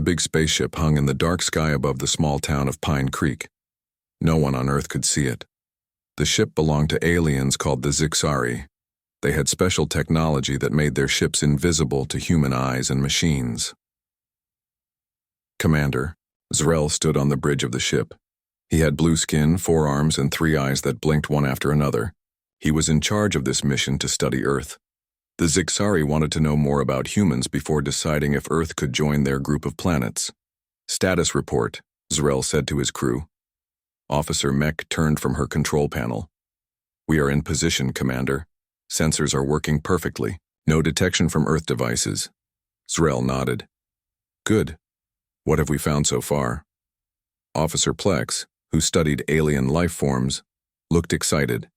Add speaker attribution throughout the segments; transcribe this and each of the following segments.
Speaker 1: big spaceship hung in the dark sky above the small town of Pine Creek. No one on Earth could see it. The ship belonged to aliens called the Zixari. They had special technology that made their ships invisible to human eyes and machines. Commander, Zrel stood on the bridge of the ship. He had blue skin, 4 arms, and 3 eyes that blinked one after another. He was in charge of this mission to study Earth. The Zixari wanted to know more about humans before deciding if Earth could join their group of planets. Status report, Zrel said to his crew. Officer Mech turned from her control panel. We are in position, Commander. Sensors are working perfectly. No detection from Earth devices. Zrel nodded. Good. What have we found so far? Officer Plex, who studied alien life forms, looked excited.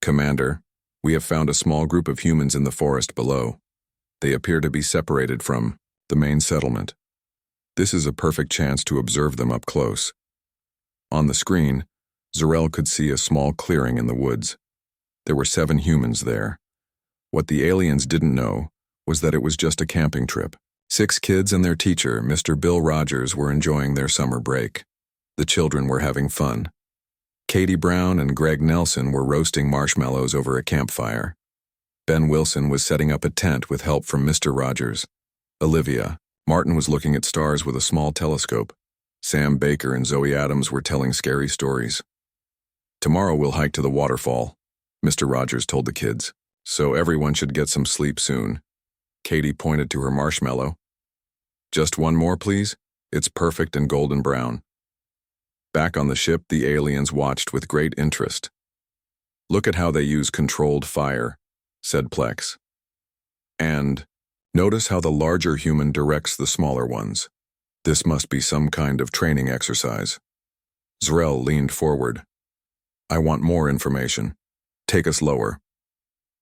Speaker 1: Commander, we have found a small group of humans in the forest below. They appear to be separated from the main settlement. This is a perfect chance to observe them up close. On the screen, Zrel could see a small clearing in the woods. There were 7 humans there. What the aliens didn't know was that it was just a camping trip. 6 kids and their teacher, Mr. Bill Rogers, were enjoying their summer break. The children were having fun. Katie Brown and Greg Nelson were roasting marshmallows over a campfire. Ben Wilson was setting up a tent with help from Mr. Rogers. Olivia Martin was looking at stars with a small telescope. Sam Baker and Zoe Adams were telling scary stories. Tomorrow we'll hike to the waterfall, Mr. Rogers told the kids, so everyone should get some sleep soon. Katie pointed to her marshmallow. Just one more, please? It's perfect and golden brown. Back on the ship, the aliens watched with great interest. Look at how they use controlled fire, said Plex. And notice how the larger human directs the smaller ones. This must be some kind of training exercise. Zrel leaned forward. I want more information. Take us lower.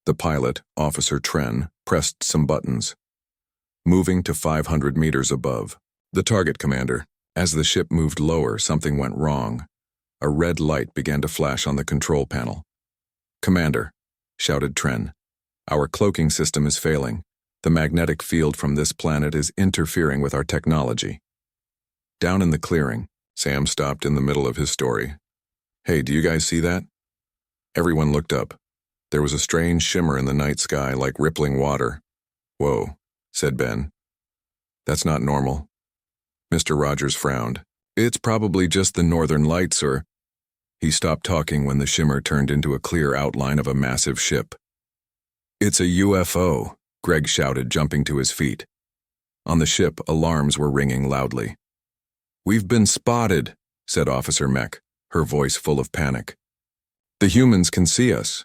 Speaker 1: The pilot, Officer Tren, pressed some buttons. Moving to 500 meters above. The target, Commander. As the ship moved lower, something went wrong. A red light began to flash on the control panel. Commander, shouted Tren. Our cloaking system is failing. The magnetic field from this planet is interfering with our technology. Down in the clearing, Sam stopped in the middle of his story. Hey, do you guys see that? Everyone looked up. There was a strange shimmer in the night sky like rippling water. Whoa, said Ben. That's not normal. Mr. Rogers frowned. It's probably just the northern lights, or... He stopped talking when the shimmer turned into a clear outline of a massive ship. It's a UFO, Greg shouted, jumping to his feet. On the ship, alarms were ringing loudly. We've been spotted, said Officer Mech, her voice full of panic. The humans can see us.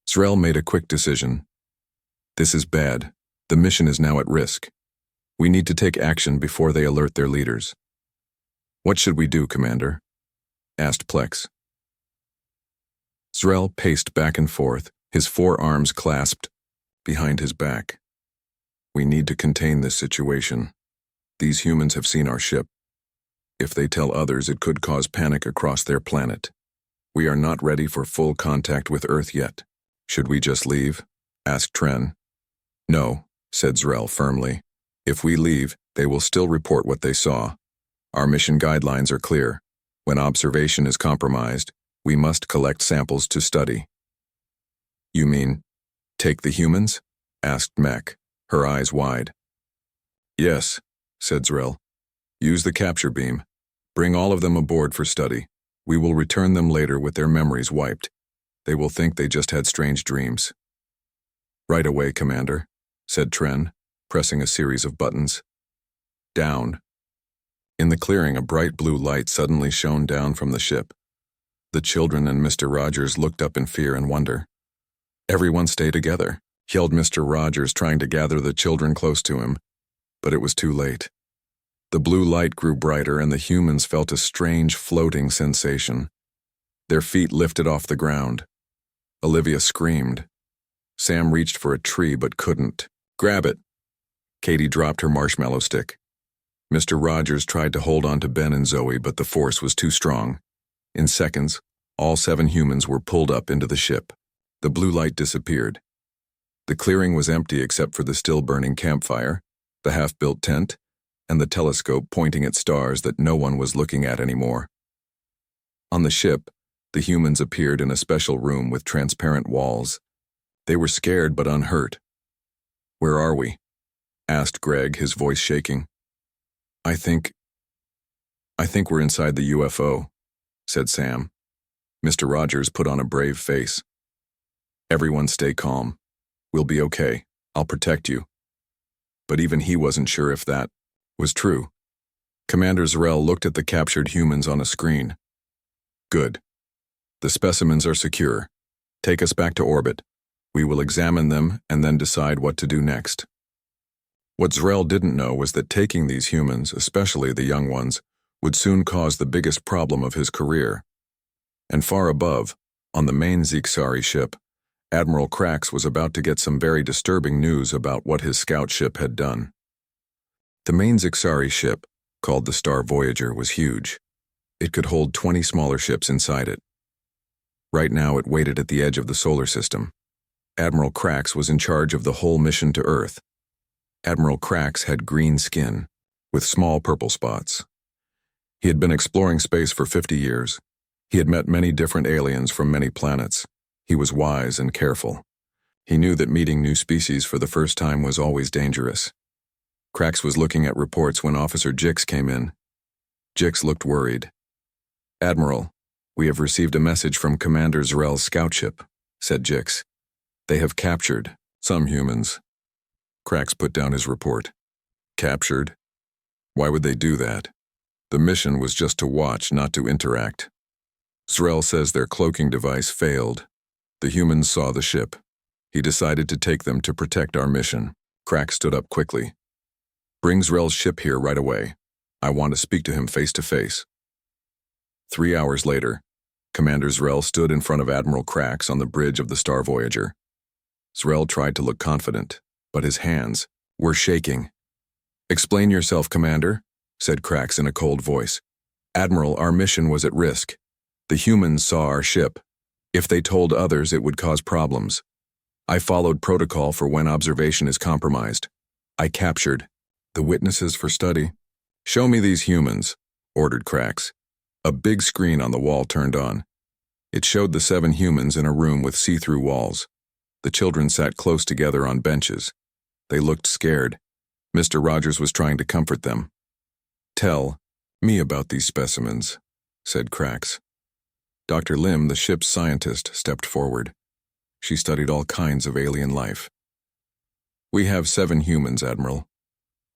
Speaker 1: Zrel made a quick decision. This is bad. The mission is now at risk. We need to take action before they alert their leaders. What should we do, Commander? Asked Plex. Zrel paced back and forth, his 4 arms clasped behind his back. We need to contain this situation. These humans have seen our ship. If they tell others, it could cause panic across their planet. We are not ready for full contact with Earth yet. Should we just leave? Asked Tren. No, said Zrel firmly. If we leave, they will still report what they saw. Our mission guidelines are clear. When observation is compromised, we must collect samples to study. You mean, take the humans? Asked Mech, her eyes wide. Yes, said Zrel. Use the capture beam. Bring all of them aboard for study. We will return them later with their memories wiped. They will think they just had strange dreams. Right away, Commander, said Tren, pressing a series of buttons. Down. In the clearing, a bright blue light suddenly shone down from the ship. The children and Mr. Rogers looked up in fear and wonder. Everyone stay together, yelled Mr. Rogers, trying to gather the children close to him. But it was too late. The blue light grew brighter and the humans felt a strange floating sensation. Their feet lifted off the ground. Olivia screamed. Sam reached for a tree but couldn't. Grab it. Katie dropped her marshmallow stick. Mr. Rogers tried to hold on to Ben and Zoe, but the force was too strong. In seconds, all 7 humans were pulled up into the ship. The blue light disappeared. The clearing was empty except for the still burning campfire, the half-built tent, and the telescope pointing at stars that no one was looking at anymore. On the ship, the humans appeared in a special room with transparent walls. They were scared but unhurt. "Where are we?" asked Greg, his voice shaking. I think we're inside the UFO," said Sam. Mr. Rogers put on a brave face. "Everyone stay calm. We'll be okay. I'll protect you." But even he wasn't sure if that was true. Commander Zrel looked at the captured humans on a screen. "Good. The specimens are secure. Take us back to orbit. We will examine them and then decide what to do next." What Zrel didn't know was that taking these humans, especially the young ones, would soon cause the biggest problem of his career. And far above, on the main Zixari ship, Admiral Krax was about to get some very disturbing news about what his scout ship had done. The main Zixari ship, called the Star Voyager, was huge. It could hold 20 smaller ships inside it. Right now it waited at the edge of the solar system. Admiral Krax was in charge of the whole mission to Earth. Admiral Krax had green skin, with small purple spots. He had been exploring space for 50 years. He had met many different aliens from many planets. He was wise and careful. He knew that meeting new species for the first time was always dangerous. Krax was looking at reports when Officer Jix came in. Jix looked worried. "Admiral, we have received a message from Commander Zrel's scout ship," said Jix. "They have captured some humans." Krax put down his report. "Captured? Why would they do that? The mission was just to watch, not to interact. Zrel says their cloaking device failed. The humans saw the ship. He decided to take them to protect our mission." Krax stood up quickly. "Bring Zrel's ship here right away. I want to speak to him face to face." 3 hours later, Commander Zrel stood in front of Admiral Krax on the bridge of the Star Voyager. Zrel tried to look confident, but his hands were shaking. "Explain yourself, Commander," said Krax in a cold voice. "Admiral, our mission was at risk. The humans saw our ship. If they told others, it would cause problems. I followed protocol for when observation is compromised. I captured the witnesses for study." "Show me these humans," ordered Krax. A big screen on the wall turned on. It showed the 7 humans in a room with see-through walls. The children sat close together on benches. They looked scared. Mr. Rogers was trying to comfort them. "Tell me about these specimens," said Krax. Dr. Lim, the ship's scientist, stepped forward. She studied all kinds of alien life. "We have 7 humans, Admiral.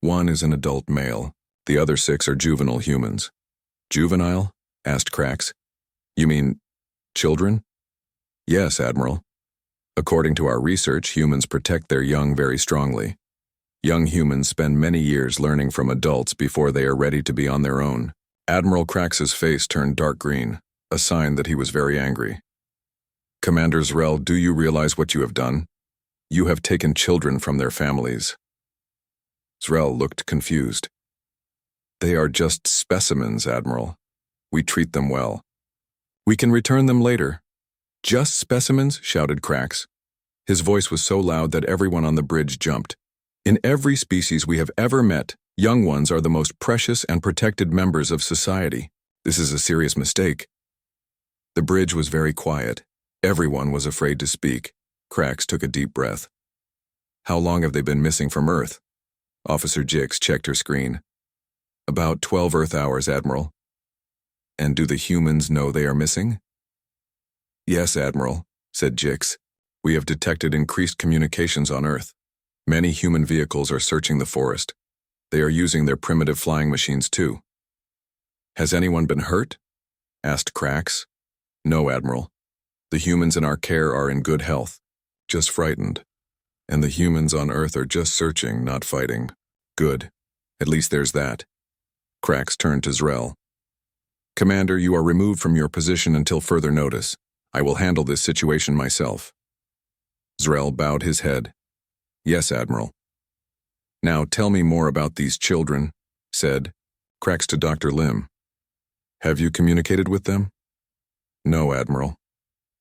Speaker 1: 1 is an adult male. The other 6 are juvenile humans." "Juvenile?" asked Krax. "You mean children?" "Yes, Admiral. According to our research, humans protect their young very strongly. Young humans spend many years learning from adults before they are ready to be on their own." Admiral Krax's face turned dark green, a sign that he was very angry. "Commander Zrel, do you realize what you have done? You have taken children from their families." Zrel looked confused. "They are just specimens, Admiral. We treat them well. We can return them later." "Just specimens?" shouted Krax. His voice was so loud that everyone on the bridge jumped. "In every species we have ever met, young ones are the most precious and protected members of society. This is a serious mistake." The bridge was very quiet. Everyone was afraid to speak. Krax took a deep breath. "How long have they been missing from Earth?" Officer Jix checked her screen. "About 12 Earth hours, Admiral." "And do the humans know they are missing?" "Yes, Admiral," said Jix. "We have detected increased communications on Earth. Many human vehicles are searching the forest. They are using their primitive flying machines too." "Has anyone been hurt?" asked Krax. "No, Admiral. The humans in our care are in good health, just frightened. And the humans on Earth are just searching, not fighting." "Good. At least there's that." Krax turned to Zrel. "Commander, you are removed from your position until further notice. I will handle this situation myself." Zrel bowed his head. "Yes, Admiral." "Now tell me more about these children," said Krax to Dr. Lim. "Have you communicated with them?" "No, Admiral.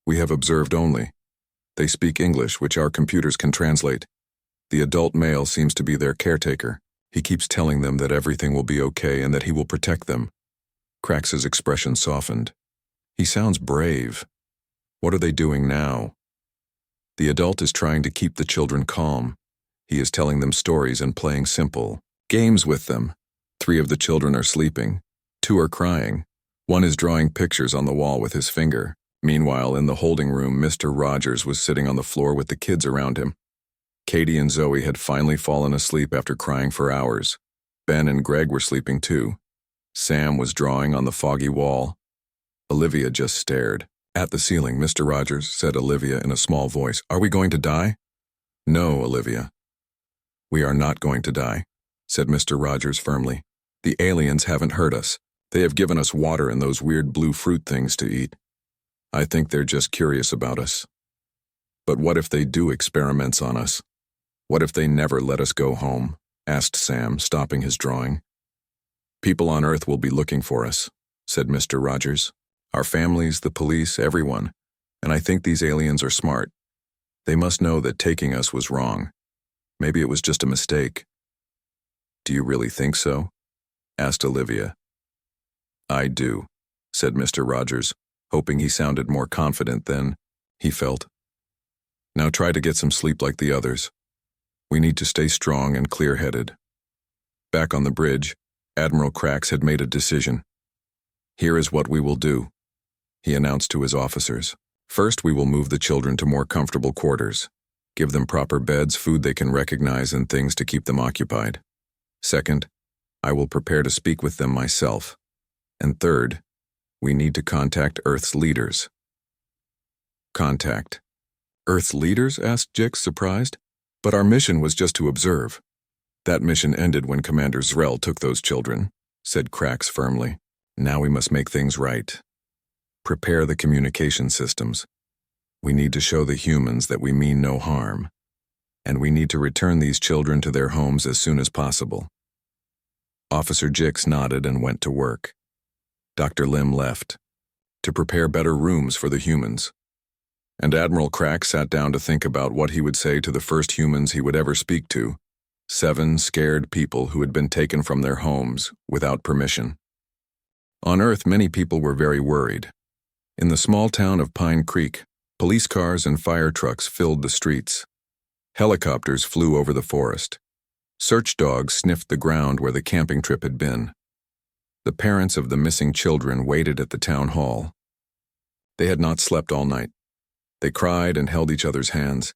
Speaker 1: We have observed only. They speak English, which our computers can translate. The adult male seems to be their caretaker." He keeps telling them that everything will be okay and that he will protect them. Crax's expression softened. He sounds brave. What are they doing now? The adult is trying to keep the children calm. He is telling them stories and playing simple games with them. 3 of the children are sleeping. 2 are crying. 1 is drawing pictures on the wall with his finger. Meanwhile, in the holding room, Mr. Rogers was sitting on the floor with the kids around him. Katie and Zoe had finally fallen asleep after crying for hours. Ben and Greg were sleeping too. Sam was drawing on the foggy wall. Olivia just stared. At the ceiling, Mr. Rogers, said Olivia in a small voice. Are we going to die? No, Olivia. We are not going to die, said Mr. Rogers firmly. The aliens haven't hurt us. They have given us water and those weird blue fruit things to eat. I think they're just curious about us. But what if they do experiments on us? What if they never let us go home? Asked Sam, stopping his drawing. People on Earth will be looking for us, said Mr. Rogers. Our families, the police, everyone. And I think these aliens are smart. They must know that taking us was wrong. Maybe it was just a mistake. Do you really think so? Asked Olivia. I do, said Mr. Rogers, hoping he sounded more confident than he felt. Now try to get some sleep like the others. We need to stay strong and clear-headed. Back on the bridge, Admiral Crax had made a decision. Here is what we will do, he announced to his officers. First, we will move the children to more comfortable quarters. Give them proper beds, food they can recognize, and things to keep them occupied. Second, I will prepare to speak with them myself. And third, we need to contact Earth's leaders. Contact. Earth's leaders? Asked Jix, surprised. But our mission was just to observe. That mission ended when Commander Zrel took those children, said Crax firmly. Now we must make things right. Prepare the communication systems. We need to show the humans that we mean no harm. And we need to return these children to their homes as soon as possible. Officer Jix nodded and went to work. Dr. Lim left, to prepare better rooms for the humans. And Admiral Crax sat down to think about what he would say to the first humans he would ever speak to, 7 scared people who had been taken from their homes without permission. On Earth, many people were very worried. In the small town of Pine Creek, police cars and fire trucks filled the streets. Helicopters flew over the forest. Search dogs sniffed the ground where the camping trip had been. The parents of the missing children waited at the town hall. They had not slept all night. They cried and held each other's hands.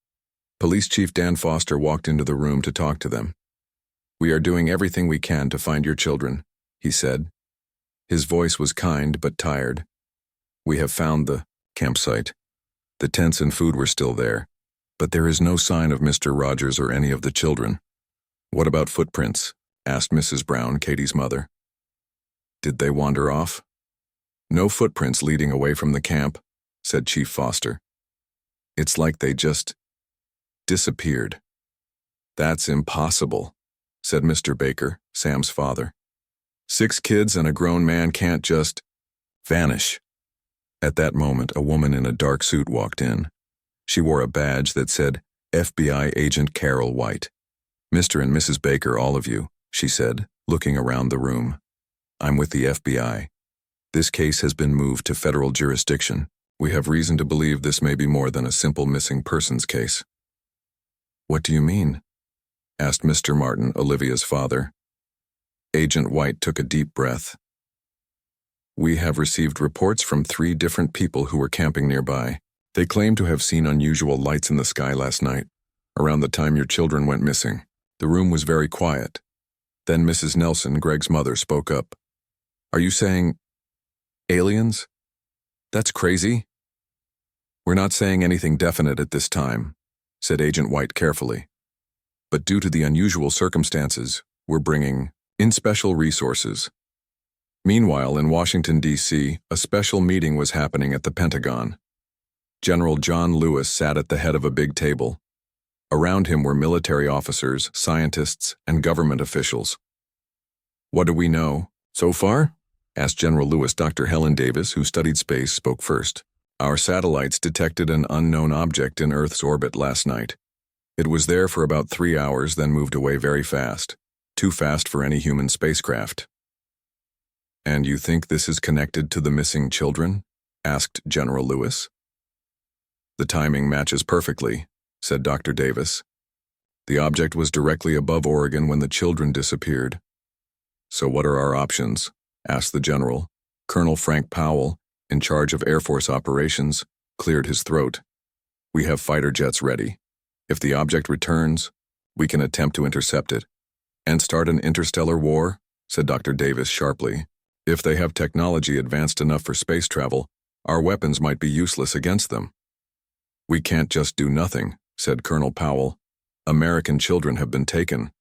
Speaker 1: Police Chief Dan Foster walked into the room to talk to them. We are doing everything we can to find your children, he said. His voice was kind but tired. We have found the campsite. The tents and food were still there, but there is no sign of Mr. Rogers or any of the children. What about footprints? Asked Mrs. Brown, Katie's mother. Did they wander off? No footprints leading away from the camp, said Chief Foster. It's like they just disappeared. That's impossible, said Mr. Baker, Sam's father. 6 kids and a grown man can't just vanish. At that moment, a woman in a dark suit walked in. She wore a badge that said, FBI Agent Carol White. Mr. and Mrs. Baker, all of you, she said, looking around the room. I'm with the FBI. This case has been moved to federal jurisdiction. We have reason to believe this may be more than a simple missing persons case. What do you mean? Asked Mr. Martin, Olivia's father. Agent White took a deep breath. We have received reports from 3 different people who were camping nearby. They claim to have seen unusual lights in the sky last night, around the time your children went missing. The room was very quiet. Then Mrs. Nelson, Greg's mother, spoke up. Are you saying aliens? That's crazy. We're not saying anything definite at this time, said Agent White carefully. But due to the unusual circumstances, we're bringing in special resources. Meanwhile, in Washington, D.C., a special meeting was happening at the Pentagon. General John Lewis sat at the head of a big table. Around him were military officers, scientists, and government officials. What do we know so far? Asked General Lewis. Dr. Helen Davis, who studied space, spoke first. Our satellites detected an unknown object in Earth's orbit last night. It was there for about 3 hours, then moved away very fast. too fast for any human spacecraft. "And you think this is connected to the missing children?" asked General Lewis. "The timing matches perfectly," said Dr. Davis. "The object was directly above Oregon when the children disappeared." "So what are our options?" asked the general. Colonel Frank Powell, in charge of Air Force operations, cleared his throat. "We have fighter jets ready. If the object returns, we can attempt to intercept it." "And start an interstellar war?" said Dr. Davis sharply. "If they have technology advanced enough for space travel, our weapons might be useless against them." "We can't just do nothing," said Colonel Powell. "American children have been taken."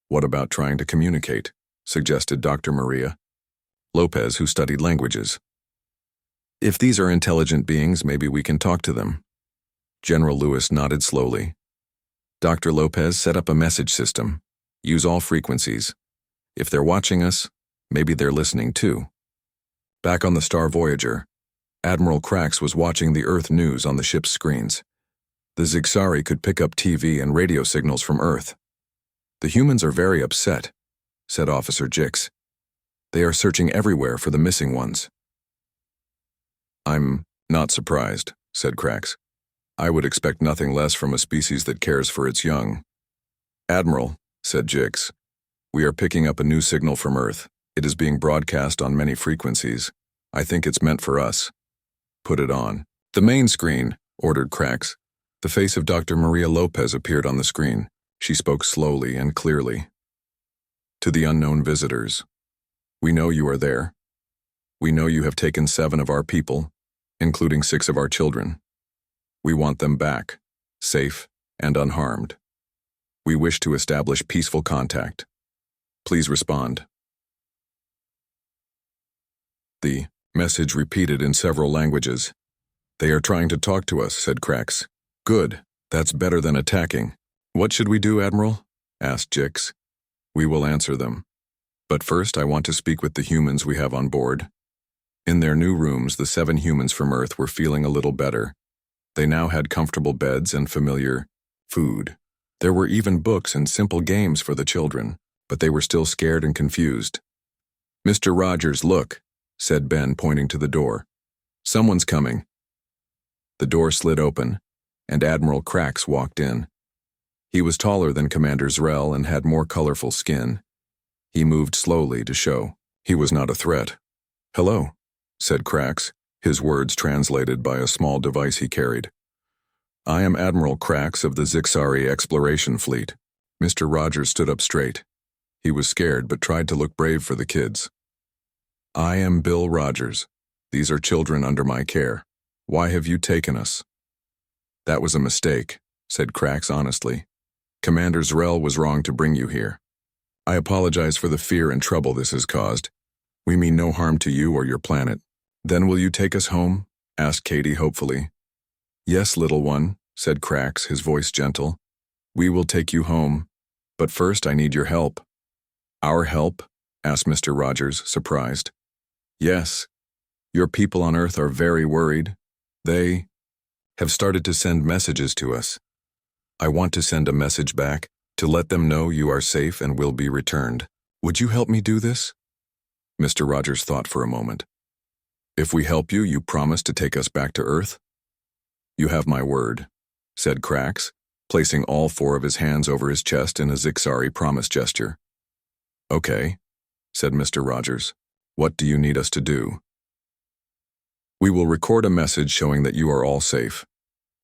Speaker 1: "What about trying to communicate?" suggested Dr. Maria Lopez, who studied languages. "If these are intelligent beings, maybe we can talk to them." General Lewis nodded slowly. "Dr. Lopez, set up a message system. Use all frequencies. If they're watching us, maybe they're listening too." Back on the star Voyager, Admiral Krax was watching the Earth news on the ship's screens. The Zixari could pick up TV and radio signals from Earth. "The humans are very upset," said Officer Jix. "They are searching everywhere for the missing ones." "I'm not surprised," said Krax. "I would expect nothing less from a species that cares for its young." "Admiral," said Jix, "we are picking up a new signal from Earth. It is being broadcast on many frequencies. I think it's meant for us." "Put it on." "The main screen," ordered Krax. The face of Dr. Maria Lopez appeared on the screen. She spoke slowly and clearly. "To the unknown visitors. We know you are there. We know you have taken 7 of our people, including 6 of our children. We want them back, safe and unharmed. We wish to establish peaceful contact. Please respond." The message repeated in several languages. "They are trying to talk to us," said Krax. "Good. That's better than attacking." "What should we do, Admiral?" asked Jix. "We will answer them. But first I want to speak with the humans we have on board." In their new rooms, the 7 humans from Earth were feeling a little better. They now had comfortable beds and familiar food. There were even books and simple games for the children, but they were still scared and confused. "Mr. Rogers, look," said Ben, pointing to the door. "Someone's coming." The door slid open, and Admiral Krax walked in. He was taller than Commander Zrel and had more colorful skin. He moved slowly to show he was not a threat. "Hello," said Krax, his words translated by a small device he carried. "I am Admiral Krax of the Zixari Exploration Fleet." Mr. Rogers stood up straight. He was scared but tried to look brave for the kids. "I am Bill Rogers. These are children under my care. Why have you taken us?" "That was a mistake," said Krax honestly. "Commander Zrel was wrong to bring you here. I apologize for the fear and trouble this has caused. We mean no harm to you or your planet." "Then will you take us home?" asked Katie hopefully. "Yes, little one," said Krax, his voice gentle. "We will take you home. But first I need your help." "Our help?" asked Mr. Rogers, surprised. "Yes. Your people on Earth are very worried. They have started to send messages to us. I want to send a message back to let them know you are safe and will be returned. Would you help me do this?" Mr. Rogers thought for a moment. "If we help you, you promise to take us back to Earth?" "You have my word," said Krax, placing all 4 of his hands over his chest in a Zixari promise gesture. "Okay," said Mr. Rogers. "What do you need us to do?" "We will record a message showing that you are all safe.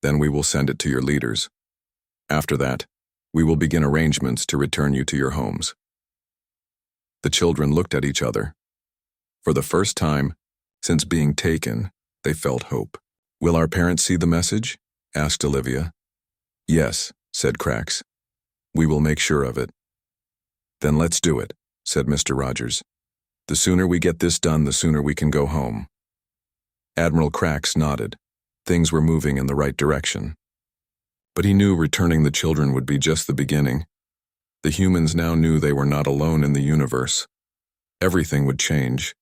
Speaker 1: Then we will send it to your leaders. After that, we will begin arrangements to return you to your homes." The children looked at each other. For the first time since being taken, they felt hope. "Will our parents see the message?" asked Olivia. "Yes," said Krax. "We will make sure of it." "Then let's do it," said Mr. Rogers. "The sooner we get this done, the sooner we can go home." Admiral Krax nodded. Things were moving in the right direction. But he knew returning the children would be just the beginning. The humans now knew they were not alone in the universe. Everything would change.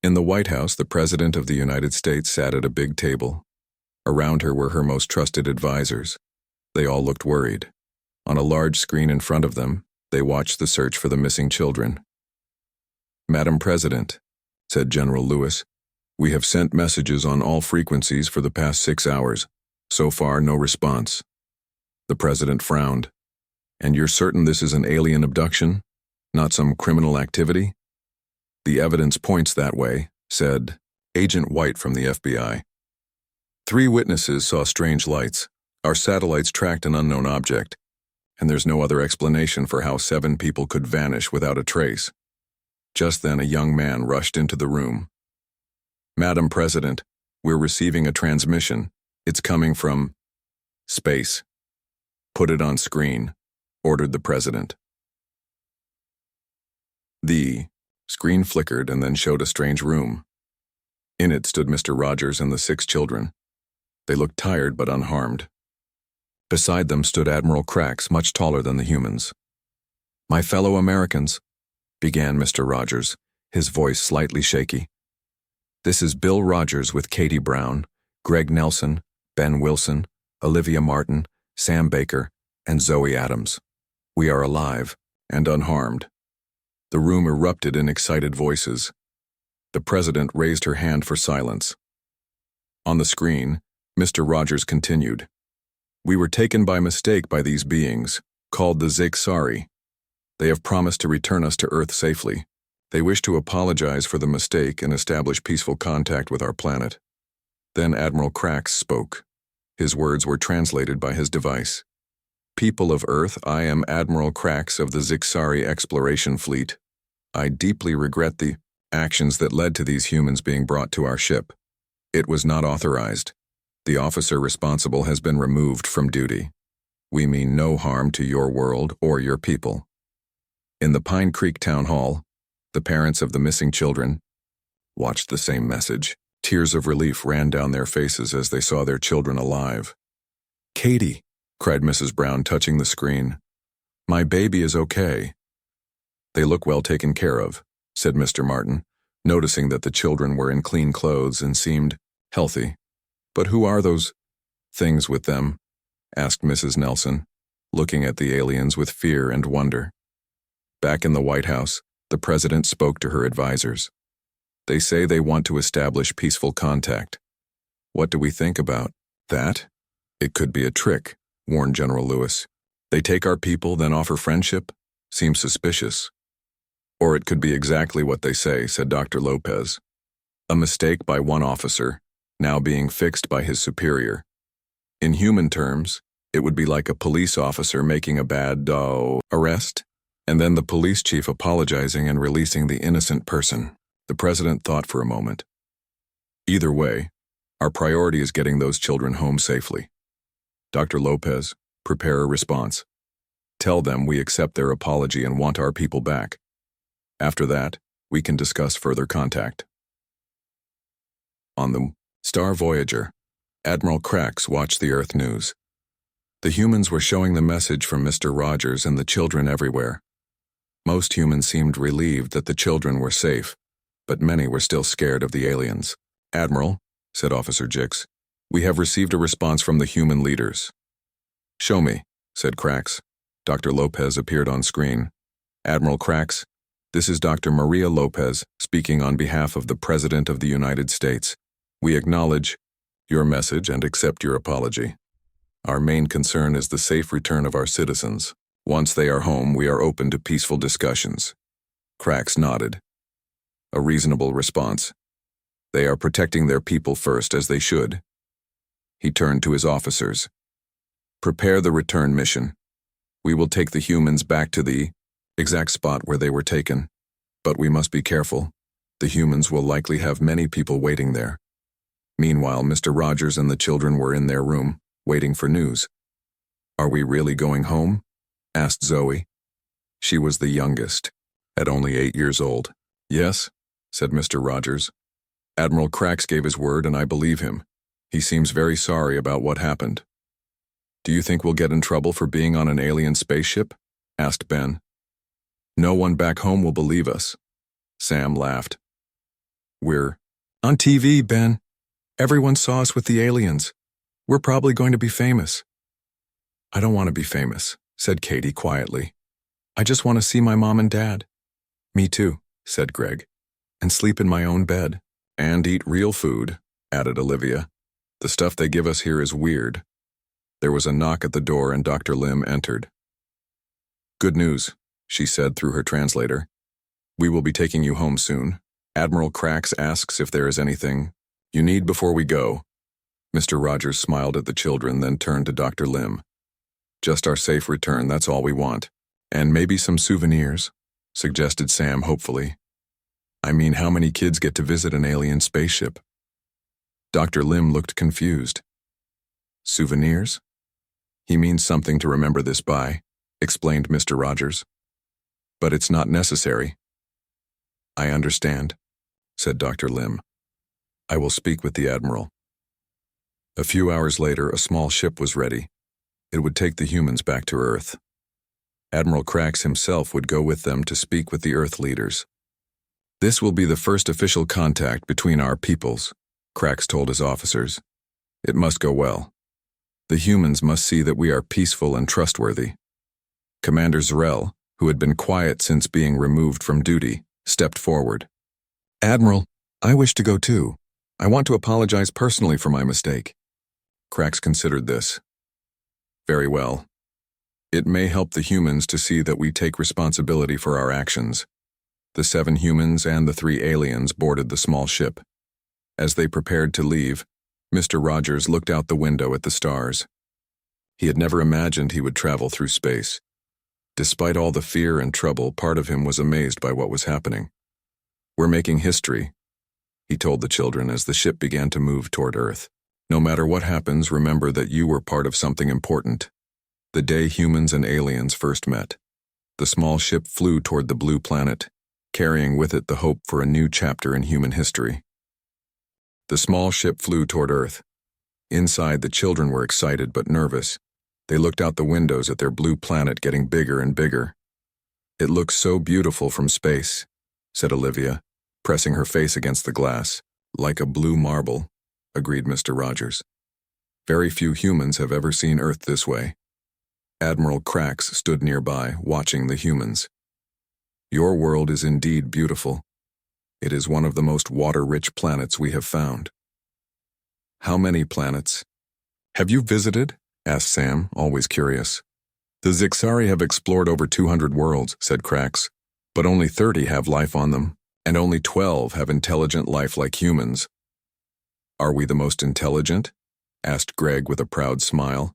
Speaker 1: In the White House, the President of the United States sat at a big table. Around her were her most trusted advisors. They all looked worried. On a large screen in front of them, They watched the search for the missing children. "Madam President," said General Lewis, "we have sent messages on all frequencies for the past 6 hours. So far, no response." The president frowned. "And you're certain this is an alien abduction? Not some criminal activity?" "The evidence points that way," said Agent White from the FBI. "3 witnesses saw strange lights. Our satellites tracked an unknown object. And there's no other explanation for how 7 people could vanish without a trace." Just then a young man rushed into the room. "Madam President, we're receiving a transmission. It's coming from space." "Put it on screen," ordered the president. The screen flickered and then showed a strange room. In it stood Mr. Rogers and the 6 children. They looked tired but unharmed. Beside them stood Admiral Krax, much taller than the humans. "My fellow Americans," began Mr. Rogers, his voice slightly shaky. "This is Bill Rogers with Katie Brown, Greg Nelson, Ben Wilson, Olivia Martin, Sam Baker, and Zoe Adams. We are alive and unharmed." The room erupted in excited voices. The president raised her hand for silence. On the screen, Mr. Rogers continued. "We were taken by mistake by these beings, called the Ziksari. They have promised to return us to Earth safely. They wish to apologize for the mistake and establish peaceful contact with our planet." Then Admiral Krax spoke. His words were translated by his device. "People of Earth, I am Admiral Krax of the Ziksari Exploration Fleet. I deeply regret the actions that led to these humans being brought to our ship. It was not authorized. The officer responsible has been removed from duty. We mean no harm to your world or your people." In the Pine Creek Town Hall, the parents of the missing children watched the same message. Tears of relief ran down their faces as they saw their children alive. "Katie," cried Mrs. Brown, touching the screen. "My baby is okay." "They look well taken care of," said Mr. Martin, noticing that the children were in clean clothes and seemed healthy. "But who are those things with them?" asked Mrs. Nelson, looking at the aliens with fear and wonder. Back in the White House, the president spoke to her advisors. "They say they want to establish peaceful contact. What do we think about that?" "It could be a trick," warned General Lewis. "They take our people, then offer friendship? Seems suspicious." "Or it could be exactly what they say," said Dr. Lopez. "A mistake by one officer, now being fixed by his superior. In human terms, it would be like a police officer making a bad arrest, and then the police chief apologizing and releasing the innocent person." The president thought for a moment. "Either way, our priority is getting those children home safely. Dr. Lopez, prepare a response. Tell them we accept their apology and want our people back. After that, we can discuss further contact." On the Star Voyager, Admiral Krax watched the Earth news. The humans were showing the message from Mr. Rogers and the children everywhere. Most humans seemed relieved that the children were safe, but many were still scared of the aliens. "Admiral," said Officer Jix, "we have received a response from the human leaders." "Show me," said Krax. Dr. Lopez appeared on screen. "Admiral Krax, this is Dr. Maria Lopez speaking on behalf of the President of the United States. We acknowledge your message and accept your apology. Our main concern is the safe return of our citizens. Once they are home, we are open to peaceful discussions." Krax nodded. A reasonable response. They are protecting their people first, as they should. He turned to his officers. "Prepare the return mission. We will take the humans back to the exact spot where they were taken, but we must be careful. The humans will likely have many people waiting there." Meanwhile, Mr. Rogers and the children were in their room, waiting for news. "Are we really going home?" asked Zoe. She was the youngest, at only 8 years old. "Yes," said Mr. Rogers. "Admiral Krax gave his word and I believe him. He seems very sorry about what happened." "Do you think we'll get in trouble for being on an alien spaceship?" asked Ben. "No one back home will believe us." Sam laughed. "We're on TV, Ben. Everyone saw us with the aliens. We're probably going to be famous." "I don't want to be famous," said Katie quietly. I just want to see my mom and dad. Me too, said Greg. And sleep in my own bed. And eat real food, added Olivia. The stuff they give us here is weird. There was a knock at the door and Dr. Lim entered. Good news, she said through her translator. We will be taking you home soon. Admiral Krax asks if there is anything you need before we go. Mr. Rogers smiled at the children, then turned to Dr. Lim. Just our safe return, that's all we want. And maybe some souvenirs, suggested Sam hopefully. I mean, how many kids get to visit an alien spaceship? Dr. Lim looked confused. Souvenirs? He means something to remember this by, explained Mr. Rogers. But it's not necessary. I understand, said Dr. Lim. I will speak with the Admiral. A few hours later, a small ship was ready. It would take the humans back to Earth. Admiral Krax himself would go with them to speak with the Earth leaders. This will be the first official contact between our peoples, Krax told his officers. It must go well. The humans must see that we are peaceful and trustworthy. Commander Zrel, who had been quiet since being removed from duty, stepped forward. Admiral, I wish to go too. I want to apologize personally for my mistake. Krax considered this. Very well. It may help the humans to see that we take responsibility for our actions. The 7 humans and the 3 aliens boarded the small ship. As they prepared to leave, Mr. Rogers looked out the window at the stars. He had never imagined he would travel through space. Despite all the fear and trouble, part of him was amazed by what was happening. We're making history, he told the children as the ship began to move toward Earth. No matter what happens, remember that you were part of something important. The day humans and aliens first met. The small ship flew toward the blue planet, carrying with it the hope for a new chapter in human history. The small ship flew toward Earth. Inside, the children were excited but nervous. They looked out the windows at their blue planet getting bigger and bigger. It looks so beautiful from space, said Olivia, pressing her face against the glass. Like a blue marble, agreed Mr. Rogers. Very few humans have ever seen Earth this way. Admiral Krax stood nearby, watching the humans. Your world is indeed beautiful. It is one of the most water-rich planets we have found. How many planets? Have you visited? Asked Sam, always curious. The Zixari have explored over 200 worlds, said Krax, but only 30 have life on them, and only 12 have intelligent life like humans. Are we the most intelligent? Asked Greg with a proud smile.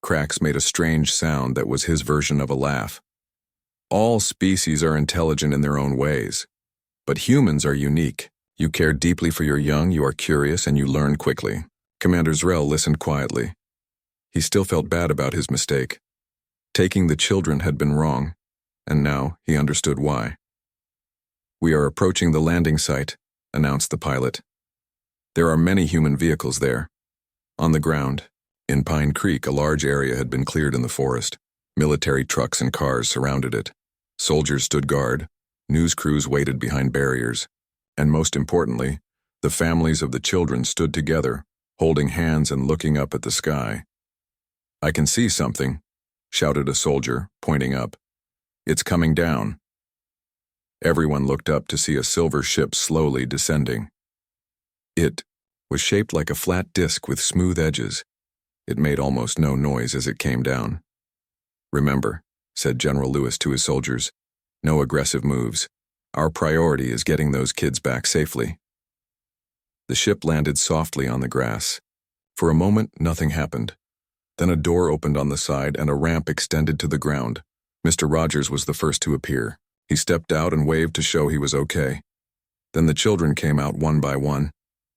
Speaker 1: Krax made a strange sound that was his version of a laugh. All species are intelligent in their own ways, but humans are unique. You care deeply for your young, you are curious, and you learn quickly. Commander Zrel listened quietly. He still felt bad about his mistake. Taking the children had been wrong, and now he understood why. We are approaching the landing site, announced the pilot. There are many human vehicles there. On the ground, in Pine Creek, a large area had been cleared in the forest. Military trucks and cars surrounded it. Soldiers stood guard, news crews waited behind barriers, and most importantly, the families of the children stood together, holding hands and looking up at the sky. I can see something, shouted a soldier, pointing up. It's coming down. Everyone looked up to see a silver ship slowly descending. It was shaped like a flat disc with smooth edges. It made almost no noise as it came down. Remember, said General Lewis to his soldiers, no aggressive moves. Our priority is getting those kids back safely. The ship landed softly on the grass. For a moment, nothing happened. Then a door opened on the side and a ramp extended to the ground. Mr. Rogers was the first to appear. He stepped out and waved to show he was okay. Then the children came out one by one.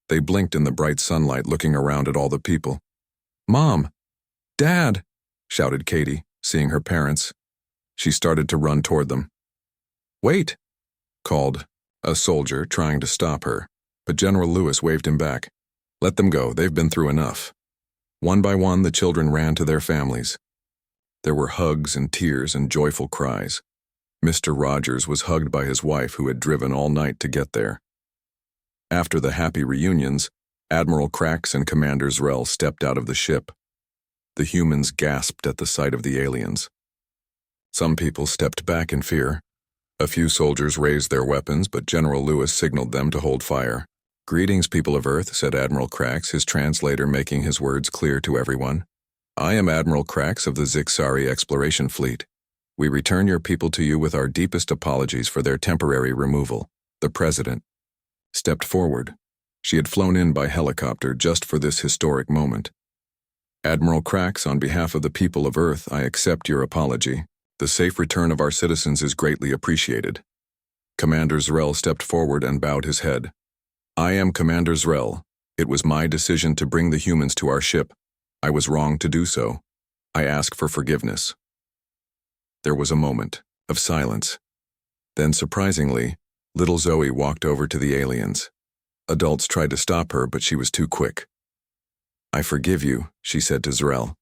Speaker 1: They blinked in the bright sunlight, looking around at all the people. Mom! Dad! Shouted Katie, seeing her parents. She started to run toward them. Wait! Called a soldier, trying to stop her, but General Lewis waved him back. Let them go, they've been through enough. One by one, the children ran to their families. There were hugs and tears and joyful cries. Mr. Rogers was hugged by his wife, who had driven all night to get there. After the happy reunions, Admiral Krax and Commander Zrel stepped out of the ship. The humans gasped at the sight of the aliens. Some people stepped back in fear. A few soldiers raised their weapons, but General Lewis signaled them to hold fire. "Greetings, people of Earth," said Admiral Krax, his translator making his words clear to everyone. "I am Admiral Krax of the Zixari Exploration Fleet. We return your people to you with our deepest apologies for their temporary removal." The President stepped forward. She had flown in by helicopter just for this historic moment. "Admiral Krax, on behalf of the people of Earth, I accept your apology. The safe return of our citizens is greatly appreciated." Commander Zrel stepped forward and bowed his head. "I am Commander Zrel. It was my decision to bring the humans to our ship. I was wrong to do so. I ask for forgiveness." There was a moment of silence. Then, surprisingly, little Zoe walked over to the aliens. Adults tried to stop her, but she was too quick. "I forgive you," she said to Zrel.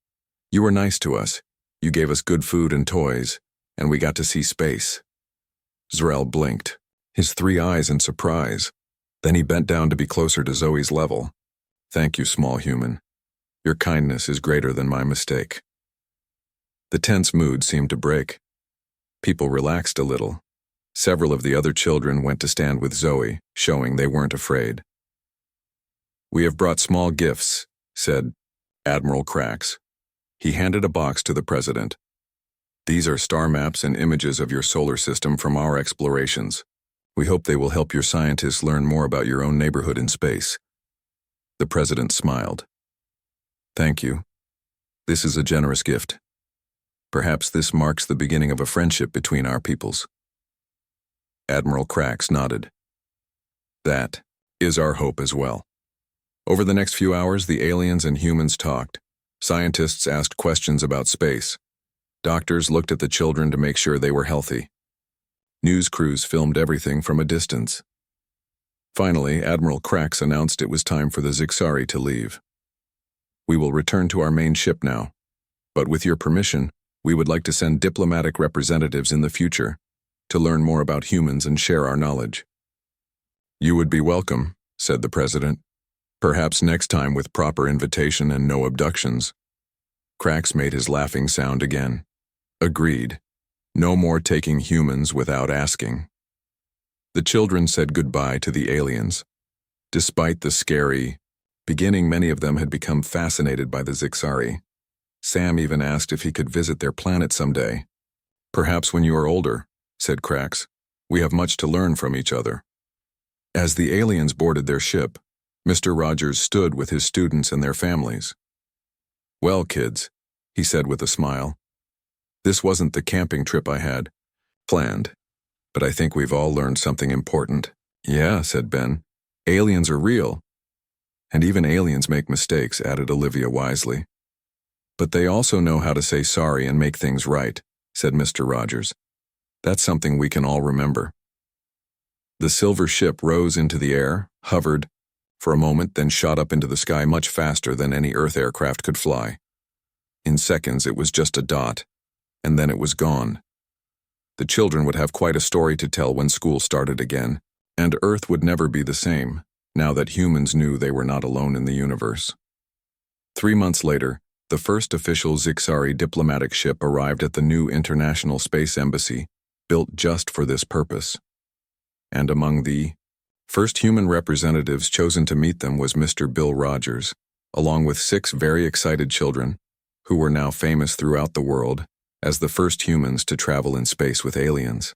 Speaker 1: "You were nice to us. You gave us good food and toys, and we got to see space." Zrel blinked, his 3 eyes in surprise. Then he bent down to be closer to Zoe's level. "Thank you, small human. Your kindness is greater than my mistake." The tense mood seemed to break. People relaxed a little. Several of the other children went to stand with Zoe, showing they weren't afraid. "We have brought small gifts," said Admiral Krax. He handed a box to the President. "These are star maps and images of your solar system from our explorations. We hope they will help your scientists learn more about your own neighborhood in space." The President smiled. "Thank you. This is a generous gift. Perhaps this marks the beginning of a friendship between our peoples." Admiral Krax nodded. "That is our hope as well." Over the next few hours, the aliens and humans talked. Scientists asked questions about space. Doctors looked at the children to make sure they were healthy. News crews filmed everything from a distance. Finally, Admiral Krax announced it was time for the Zixari to leave. "We will return to our main ship now, but with your permission, we would like to send diplomatic representatives in the future to learn more about humans and share our knowledge." "You would be welcome," said the President. "Perhaps next time with proper invitation and no abductions." Krax made his laughing sound again. "Agreed. No more taking humans without asking." The children said goodbye to the aliens. Despite the scary beginning, many of them had become fascinated by the Zixari. Sam even asked if he could visit their planet someday. "Perhaps when you are older," said Krax. "We have much to learn from each other." As the aliens boarded their ship, Mr. Rogers stood with his students and their families. "Well, kids," he said with a smile, "this wasn't the camping trip I had planned, but I think we've all learned something important." "Yeah," said Ben. "Aliens are real." "And even aliens make mistakes," added Olivia wisely. "But they also know how to say sorry and make things right," said Mr. Rogers. "That's something we can all remember." The silver ship rose into the air, hovered for a moment, then shot up into the sky much faster than any Earth aircraft could fly. In seconds, it was just a dot, and then it was gone. The children would have quite a story to tell when school started again, and Earth would never be the same, now that humans knew they were not alone in the universe. 3 months later, the first official Zixari diplomatic ship arrived at the new International Space Embassy, built just for this purpose. And among the first human representatives chosen to meet them was Mr. Bill Rogers, along with 6 very excited children, who were now famous throughout the world as the first humans to travel in space with aliens.